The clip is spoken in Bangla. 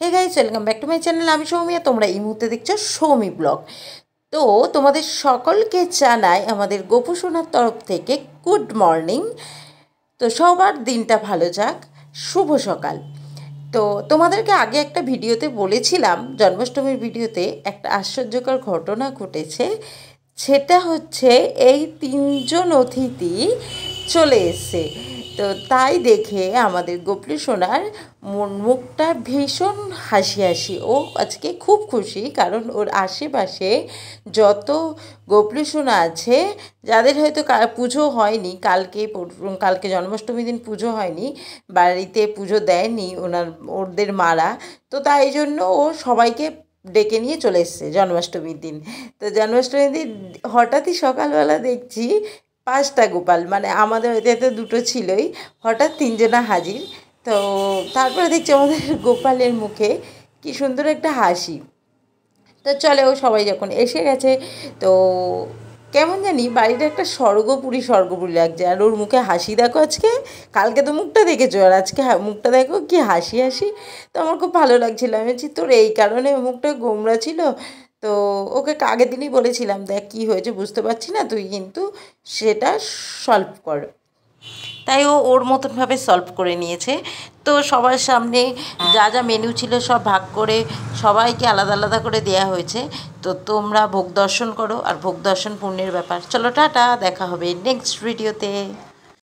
Hey guys, welcome back to my channel. আমি সৌমিয়া, তোমরা এই মুহূর্তে দেখছো সৌমি ব্লগ। তো তোমাদের সকলকে জানাই আমাদের গোপু সোনার তরফ থেকে গুড মর্নিং। তো সবার দিনটা ভালো যাক, শুভ সকাল। তো তোমাদেরকে আগে একটা ভিডিওতে বলেছিলাম, জন্মাষ্টমীর ভিডিওতে একটা আশ্চর্যকর ঘটনা ঘটেছে। সেটা হচ্ছে এই তিনজন অতিথি চলে এসছে। তো তাই দেখে আমাদের গোপলু সোনার মুখটা ভীষণ হাসি হাসি। ও আজকে খুব খুশি, কারণ ওর আশেপাশে যত গোপলু সোনা আছে, যাদের হয়তো পুজো হয়নি, কালকে জন্মাষ্টমীর দিন পুজো হয়নি, বাড়িতে পুজো দেয়নি ওদের মারা, তো তাই জন্য ও সবাইকে ডেকে নিয়ে চলে এসছে জন্মাষ্টমীর দিন। তো জন্মাষ্টমীর দিন হঠাৎই সকালবেলা দেখছি 5টা গোপাল, মানে আমাদের হয়তো দুটো ছিলই, হঠাৎ তিনজনা হাজির। তো তারপরে দেখছি আমাদের গোপালের মুখে কি সুন্দর একটা হাসি। তো চলে, ও সবাই যখন এসে গেছে, তো কেমন জানি বাড়িটা একটা স্বর্গপুরী লাগছে। আর ওর মুখে হাসি দেখো আজকে, কালকে তো মুখটা দেখেছো, আর আজকে মুখটা দেখো কি হাসি হাসি। তো আমার খুব ভালো লাগছিলো। আমি বলছি তোর এই কারণে মুখটা গোমড়া ছিল। তো ওকে আগের দিনই বলেছিলাম, দেখ কী হয়েছে বুঝতে পারছি না, তুই কিন্তু সেটা সলভ কর। তাই ও ওর মতনভাবে সলভ করে নিয়েছে। তো সবার সামনে যা যা মেনু ছিল সব ভাগ করে সবাইকে আলাদা আলাদা করে দেয়া হয়েছে। তো তোমরা ভোগ দর্শন করো, আর ভোগ দর্শন পুণ্যের ব্যাপার। চলো টাটা, দেখা হবে নেক্সট ভিডিওতে।